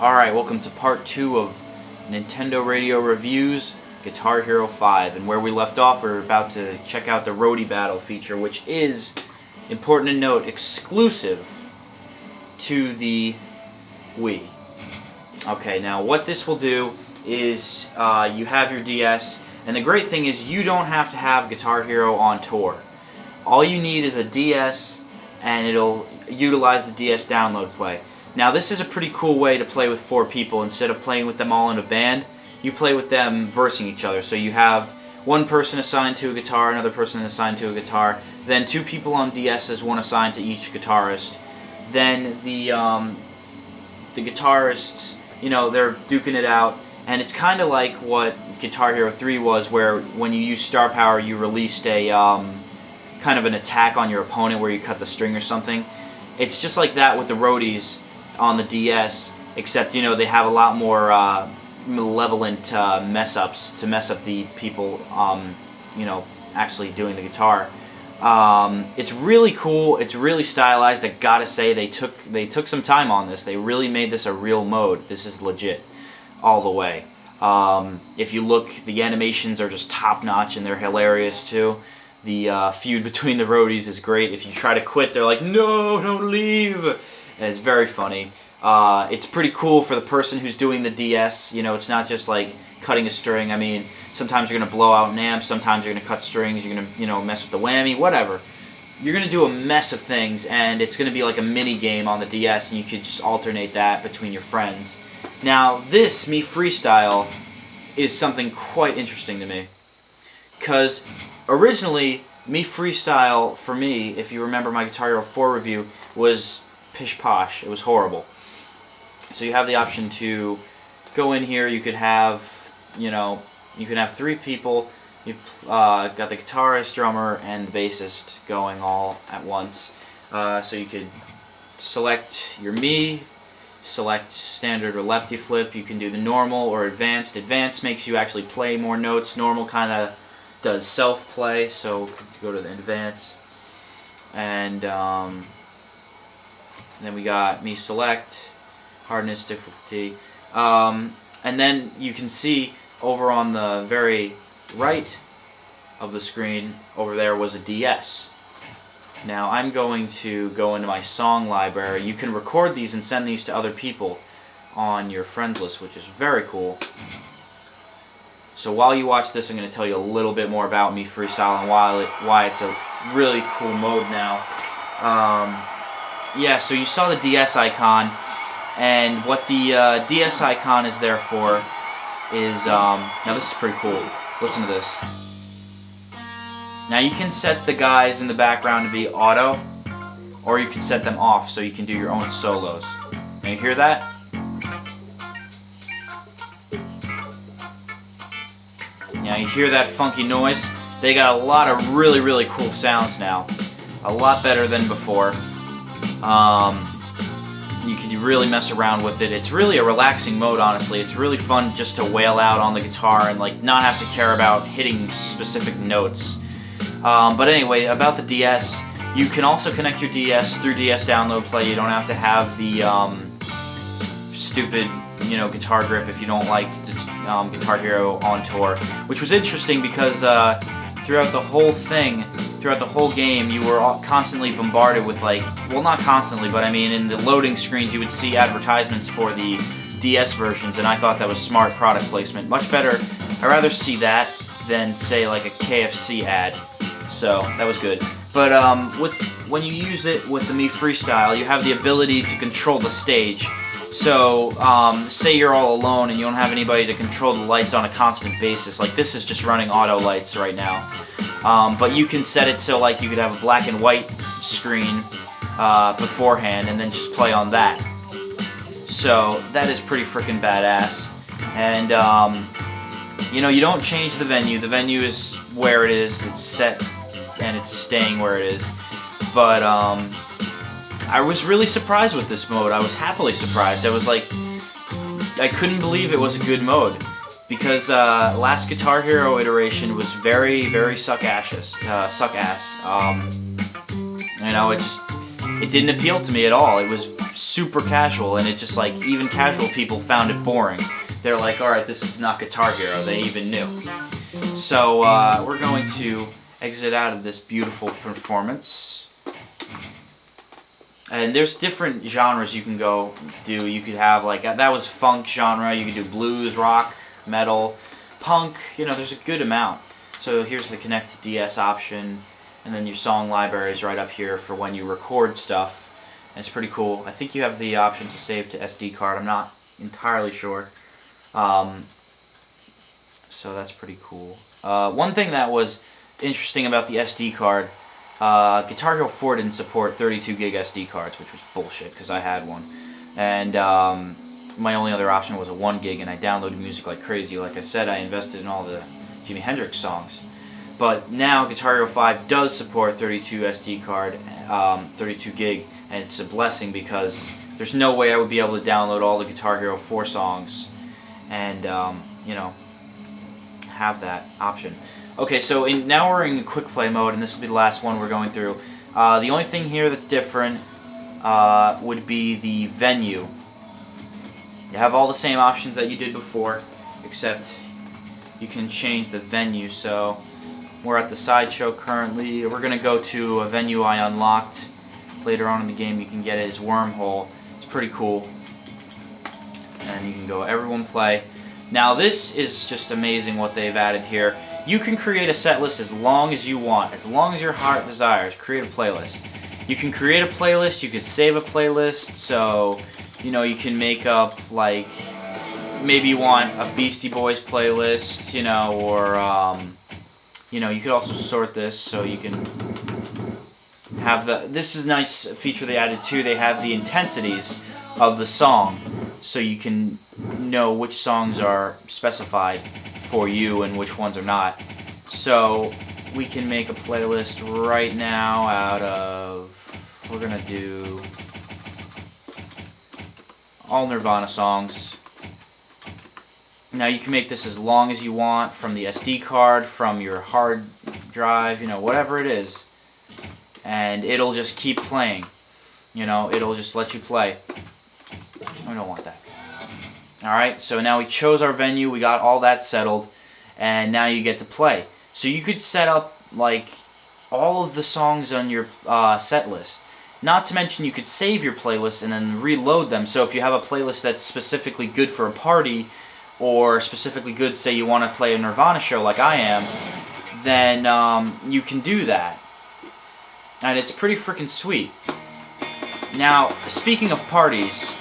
Alright, welcome to part 2 of Nintendo Radio Reviews Guitar Hero 5. And where we left off, we're about to check out the roadie battle feature, which is, important to note, exclusive to the Wii. Okay, now what this will do is you have your DS, and the great thing is you don't have to have Guitar Hero on tour. All you need is a DS, and it'll utilize the DS download play. Now this is a pretty cool way to play with 4 people. Instead of playing with them all in a band, you play with them versing each other. So you have one person assigned to a guitar, another person assigned to a guitar, then 2 people on DSs, one assigned to each guitarist. Then the guitarists, you know, they're duking it out, and it's kind of like what Guitar Hero 3 was, where when you use star power you released a kind of an attack on your opponent where you cut the string or something. It's just like that with the roadies on the DS, except, you know, they have a lot more malevolent mess-ups to mess up the people, you know, actually doing the guitar. It's really cool. It's really stylized. I gotta say, they took some time on this. They really made this a real mode. This is legit, all the way. If you look, the animations are just top-notch, and they're hilarious too. The feud between the roadies is great. If you try to quit, they're like, "No, don't leave." And it's very funny. It's pretty cool for the person who's doing the DS. You know, it's not just like cutting a string. I mean, sometimes you're going to blow out an amp, sometimes you're going to cut strings, you're going to, you know, mess with the whammy, whatever. You're going to do a mess of things, and it's going to be like a mini game on the DS, and you could just alternate that between your friends. Now, this, Me Freestyle, is something quite interesting to me. Because originally, Me Freestyle, for me, if you remember my Guitar Hero 4 review, was pish-posh. It was horrible. So you have the option to go in here. You could have, you know, you can have 3 people. You got the guitarist, drummer, and the bassist going all at once. So you could select your Me, select standard or lefty flip. You can do the normal or advanced. Advanced makes you actually play more notes. Normal kind of does self-play, so go to the advanced. And then we got Me Select, hardness, difficulty. And then you can see over on the very right of the screen, over there was a DS. Now I'm going to go into my song library. You can record these and send these to other people on your friends list, which is very cool. So while you watch this, I'm going to tell you a little bit more about Me Freestyle and why it's a really cool mode now. Yeah, so you saw the DS icon, and what the DS icon is there for is, now this is pretty cool. Listen to this. Now you can set the guys in the background to be auto, or you can set them off so you can do your own solos. Now you hear that? Now you hear that funky noise? They got a lot of really, really cool sounds now. A lot better than before. You can really mess around with it. It's really a relaxing mode, honestly. It's really fun just to wail out on the guitar and like not have to care about hitting specific notes. But anyway, about the DS, you can also connect your DS through DS download play. You don't have to have the stupid, you know, guitar grip if you don't like Guitar Hero on tour, which was interesting because throughout the whole thing, throughout the whole game, you were constantly bombarded with, like, well, not constantly, but I mean in the loading screens you would see advertisements for the DS versions, and I thought that was smart product placement. Much better, I'd rather see that than, say, like a KFC ad. So that was good. But when you use it with the Me Freestyle, you have the ability to control the stage. So, say you're all alone and you don't have anybody to control the lights on a constant basis. Like, this is just running auto lights right now. But you can set it so, like, you could have a black and white screen beforehand and then just play on that. So, that is pretty freaking badass. And, you know, you don't change the venue. The venue is where it is. It's set and it's staying where it is. But, I was really surprised with this mode. I was happily surprised. I was like, I couldn't believe it was a good mode. Because last Guitar Hero iteration was very, very suck ass. You know, it it didn't appeal to me at all. It was super casual, and it just like even casual people found it boring. They're like, alright, this is not Guitar Hero. They even knew. So we're going to exit out of this beautiful performance. And there's different genres you can go do. You could have like, that was funk genre. You could do blues, rock, metal, punk. You know, there's a good amount. So here's the Connect to DS option. And then your song library is right up here for when you record stuff. And it's pretty cool. I think you have the option to save to SD card. I'm not entirely sure. So that's pretty cool. One thing that was interesting about the SD card, Guitar Hero 4 didn't support 32 gig SD cards, which was bullshit because I had one. And my only other option was a 1 gig, and I downloaded music like crazy. Like I said, I invested in all the Jimi Hendrix songs. But now Guitar Hero 5 does support 32 SD card, 32 gig, and it's a blessing because there's no way I would be able to download all the Guitar Hero 4 songs and, you know, have that option. Okay, so now we're in quick play mode, and this will be the last one we're going through. The only thing here that's different would be the venue. You have all the same options that you did before, except you can change the venue. So we're at the sideshow currently. We're going to go to a venue I unlocked. Later on in the game you can get it as Wormhole. It's pretty cool. And you can go everyone play. Now this is just amazing what they've added here. You can create a set list as long as you want, as long as your heart desires. Create a playlist. You can create a playlist, you can save a playlist, so you know you can make up like maybe you want a Beastie Boys playlist, you know, or you know, you could also sort this so you can have this is a nice feature they added too. They have the intensities of the song, so you can know which songs are specified for you and which ones are not. So we can make a playlist right now out of, we're gonna do all Nirvana songs. Now you can make this as long as you want from the SD card, from your hard drive, you know, whatever it is, and it'll just keep playing. You know, it'll just let you play. I don't want that. Alright, so now we chose our venue, we got all that settled, and now you get to play. So you could set up like all of the songs on your set list. Not to mention you could save your playlist and then reload them. So if you have a playlist that's specifically good for a party, or specifically good, say you want to play a Nirvana show like I am, then you can do that. And it's pretty freaking sweet. Now, speaking of parties,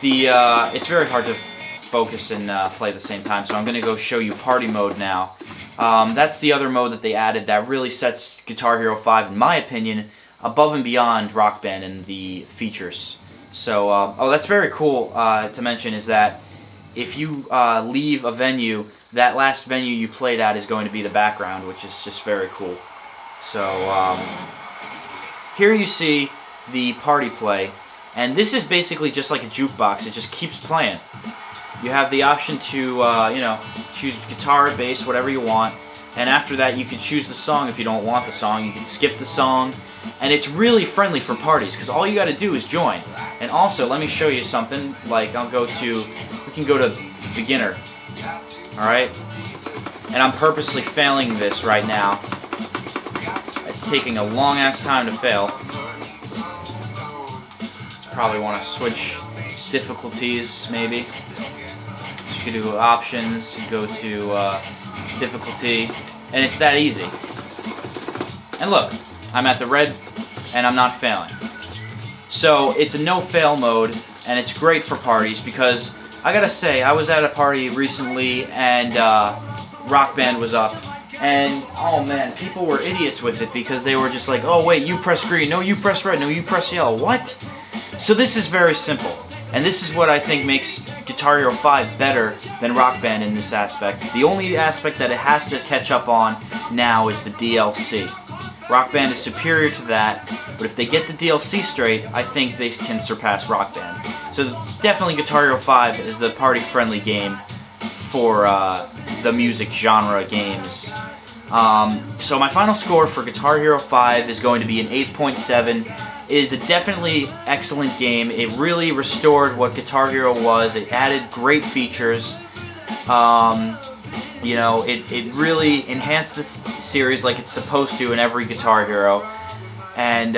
it's very hard to focus and play at the same time, so I'm going to go show you party mode now. That's the other mode that they added that really sets Guitar Hero 5, in my opinion, above and beyond Rock Band in the features. So, oh, that's very cool to mention, is that if you leave a venue, that last venue you played at is going to be the background, which is just very cool. So, here you see the party play, and this is basically just like a jukebox. It just keeps playing. You have the option to, you know, choose guitar, bass, whatever you want, and after that you can choose the song. If you don't want the song, you can skip the song, and it's really friendly for parties, because all you got to do is join. And also, let me show you something, like we can go to beginner, alright? And I'm purposely failing this right now. It's taking a long ass time to fail. Probably want to switch difficulties, maybe. You can do options, go to difficulty, and it's that easy. And look, I'm at the red, and I'm not failing. So it's a no-fail mode, and it's great for parties, because I gotta say, I was at a party recently, and Rock Band was up, and oh man, people were idiots with it, because they were just like, oh wait, you press green, no you press red, no you press yellow, what? So this is very simple, and this is what I think makes Guitar Hero 5 better than Rock Band in this aspect. The only aspect that it has to catch up on now is the DLC. Rock Band is superior to that, but if they get the DLC straight, I think they can surpass Rock Band. So definitely Guitar Hero 5 is the party-friendly game for the music genre games. So my final score for Guitar Hero 5 is going to be an 8.7. is a definitely excellent game. It really restored what Guitar Hero was. It added great features. You know, it really enhanced this series like it's supposed to in every Guitar Hero. And,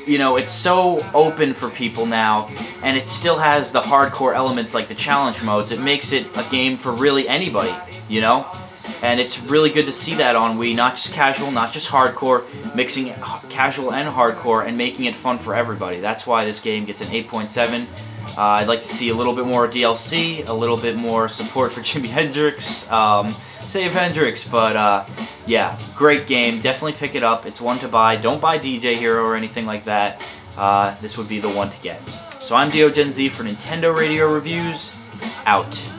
you know, it's so open for people now, and it still has the hardcore elements like the challenge modes. It makes it a game for really anybody, you know? And it's really good to see that on Wii, not just casual, not just hardcore, mixing casual and hardcore and making it fun for everybody. That's why this game gets an 8.7. I'd like to see a little bit more DLC, a little bit more support for Jimi Hendrix, save Hendrix, but yeah, great game. Definitely pick it up. It's one to buy. Don't buy DJ Hero or anything like that. This would be the one to get. So I'm DioGenZ for Nintendo Radio Reviews, out.